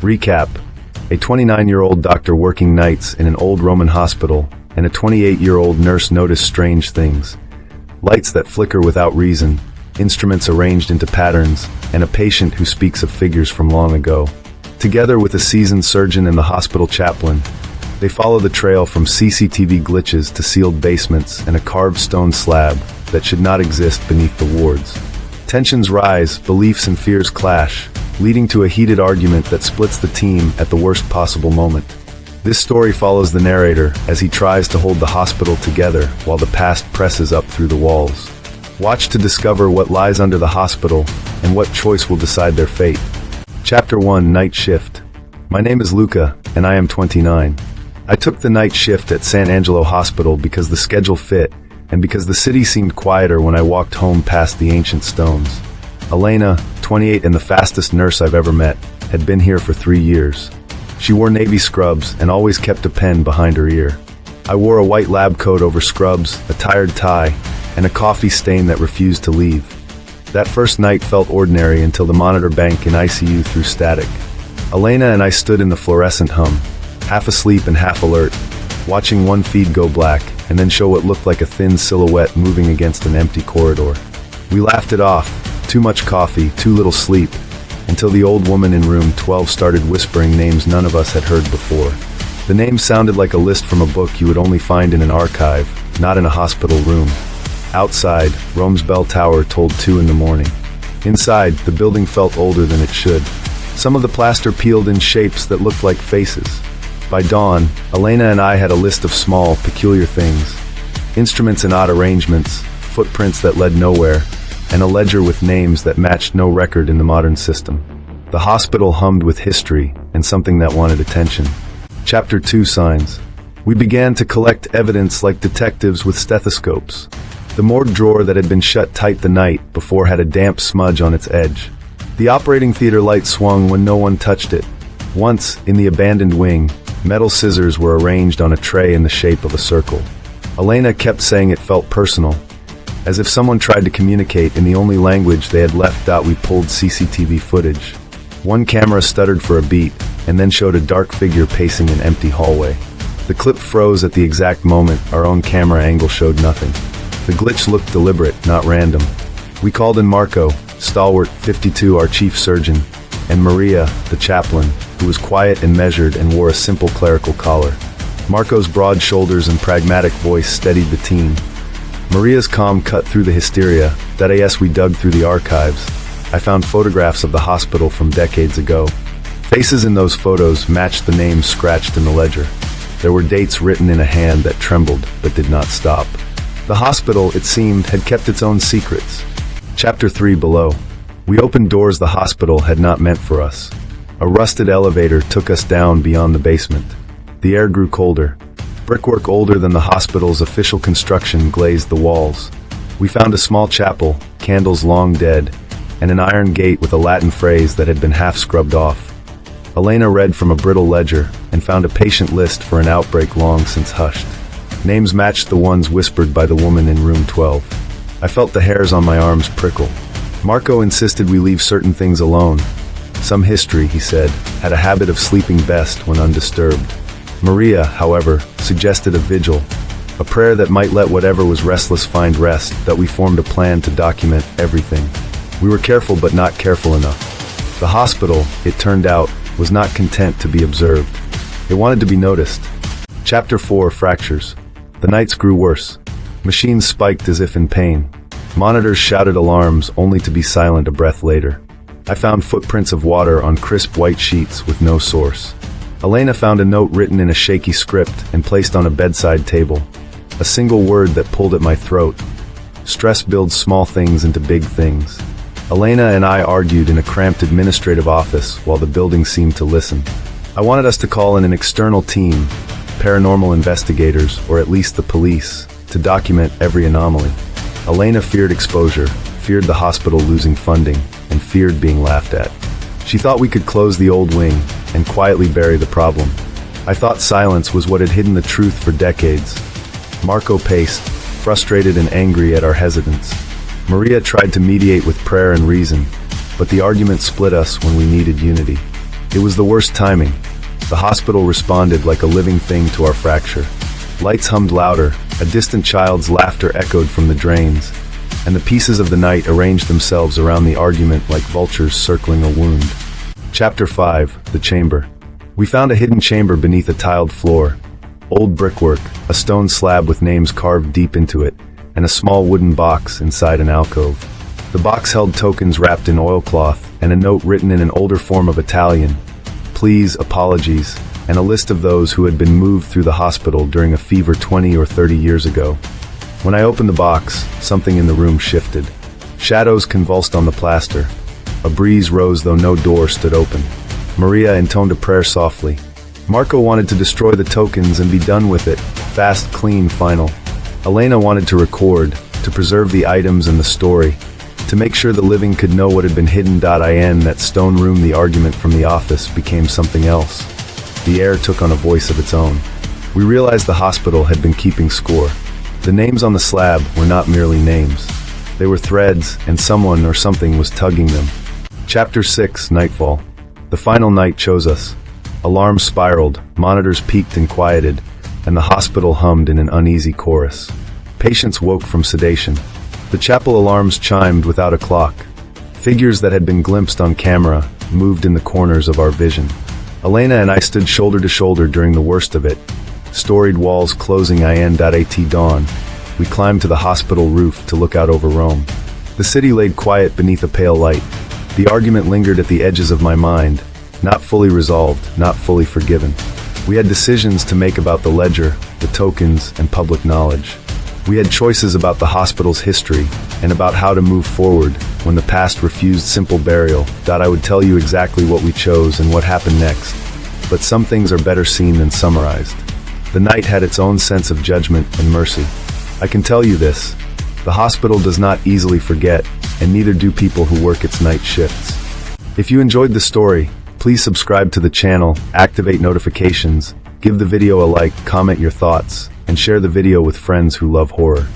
Recap: a 29-year-old doctor working nights in an old Roman hospital and a 28-year-old nurse notice strange things. Lights that flicker without reason, instruments arranged into patterns, and a patient who speaks of figures from long ago. Together with a seasoned surgeon and the hospital chaplain, they follow the trail from CCTV glitches to sealed basements and a carved stone slab that should not exist beneath the wards. Tensions rise, beliefs and fears clash, leading to a heated argument that splits the team at the worst possible moment. This story follows the narrator as he tries to hold the hospital together while the past presses up through the walls. Watch to discover what lies under the hospital and what choice will decide their fate. Chapter 1: Night Shift. My name is Luca, and I am 29. I took the night shift at San Angelo Hospital because the schedule fit, and because the city seemed quieter when I walked home past the ancient stones. Elena, 28 and the fastest nurse I've ever met, had been here for 3 years. She wore navy scrubs and always kept a pen behind her ear. I wore a white lab coat over scrubs, a tired tie, and a coffee stain that refused to leave. That first night felt ordinary until the monitor bank in ICU threw static. Elena and I stood in the fluorescent hum, half asleep and half alert, watching one feed go black and then show what looked like a thin silhouette moving against an empty corridor. We laughed it off, too much coffee, too little sleep, until the old woman in room 12 started whispering names none of us had heard before. The names sounded like a list from a book you would only find in an archive, not in a hospital room. Outside, Rome's bell tower tolled 2 in the morning. Inside, the building felt older than it should. Some of the plaster peeled in shapes that looked like faces. By dawn, Elena and I had a list of small, peculiar things. Instruments in odd arrangements, footprints that led nowhere, and a ledger with names that matched no record in the modern system. The hospital hummed with history and something that wanted attention. Chapter 2: Signs. We began to collect evidence like detectives with stethoscopes. The morgue drawer that had been shut tight the night before had a damp smudge on its edge. The operating theater light swung when no one touched it. Once, in the abandoned wing, metal scissors were arranged on a tray in the shape of a circle. Elena kept saying it felt personal, as if someone tried to communicate in the only language they had left out. We pulled CCTV footage. One camera stuttered for a beat, and then showed a dark figure pacing an empty hallway. The clip froze at the exact moment our own camera angle showed nothing. The glitch looked deliberate, not random. We called in Marco, stalwart, 52, our chief surgeon, and Maria, the chaplain, who was quiet and measured and wore a simple clerical collar. Marco's broad shoulders and pragmatic voice steadied the team. Maria's calm cut through the hysteria. That as we dug through the archives, I found photographs of the hospital from decades ago. Faces in those photos matched the names scratched in the ledger. There were dates written in a hand that trembled but did not stop. The hospital, it seemed, had kept its own secrets. Chapter 3: Below. We opened doors the hospital had not meant for us. A rusted elevator took us down beyond the basement. The air grew colder. Brickwork older than the hospital's official construction glazed the walls. We found a small chapel, candles long dead, and an iron gate with a Latin phrase that had been half scrubbed off. Elena read from a brittle ledger and found a patient list for an outbreak long since hushed. Names matched the ones whispered by the woman in room 12. I felt the hairs on my arms prickle. Marco insisted we leave certain things alone. Some history, he said, had a habit of sleeping best when undisturbed. Maria, however, suggested a vigil, a prayer that might let whatever was restless find rest, that we formed a plan to document everything. We were careful but not careful enough. The hospital, it turned out, was not content to be observed. It wanted to be noticed. Chapter 4: Fractures. The nights grew worse. Machines spiked as if in pain. Monitors shouted alarms only to be silent a breath later. I found footprints of water on crisp white sheets with no source. Elena found a note written in a shaky script and placed on a bedside table. A single word that pulled at my throat. Stress builds small things into big things. Elena and I argued in a cramped administrative office while the building seemed to listen. I wanted us to call in an external team, paranormal investigators, or at least the police, to document every anomaly. Elena feared exposure, feared the hospital losing funding, and feared being laughed at. She thought we could close the old wing and quietly bury the problem. I thought silence was what had hidden the truth for decades. Marco paced, frustrated and angry at our hesitance. Maria tried to mediate with prayer and reason, but the argument split us when we needed unity. It was the worst timing. The hospital responded like a living thing to our fracture. Lights hummed louder, a distant child's laughter echoed from the drains, and the pieces of the night arranged themselves around the argument like vultures circling a wound. Chapter 5. The Chamber. We found a hidden chamber beneath a tiled floor. Old brickwork, a stone slab with names carved deep into it, and a small wooden box inside an alcove. The box held tokens wrapped in oilcloth, and a note written in an older form of Italian. Please, apologies, and a list of those who had been moved through the hospital during a fever 20 or 30 years ago. When I opened the box, something in the room shifted. Shadows convulsed on the plaster. A breeze rose though no door stood open. Maria intoned a prayer softly. Marco wanted to destroy the tokens and be done with it. Fast, clean, final. Elena wanted to record, to preserve the items and the story, to make sure the living could know what had been hidden. In that stone room, the argument from the office became something else. The air took on a voice of its own. We realized the hospital had been keeping score. The names on the slab were not merely names. They were threads, and someone or something was tugging them. Chapter 6. Nightfall. The final night chose us. Alarms spiraled, monitors peaked and quieted, and the hospital hummed in an uneasy chorus. Patients woke from sedation. The chapel alarms chimed without a clock. Figures that had been glimpsed on camera moved in the corners of our vision. Elena and I stood shoulder to shoulder during the worst of it. Storied walls closing at dawn. We climbed to the hospital roof to look out over Rome. The city laid quiet beneath a pale light. The argument lingered at the edges of my mind, not fully resolved, not fully forgiven. We had decisions to make about the ledger, the tokens, and public knowledge. We had choices about the hospital's history and about how to move forward when the past refused simple burial. I would tell you exactly what we chose and what happened next, but some things are better seen than summarized. The night had its own sense of judgment and mercy. I can tell you this, the hospital does not easily forget, and neither do people who work its night shifts. If you enjoyed the story, please subscribe to the channel, activate notifications, give the video a like, comment your thoughts, and share the video with friends who love horror.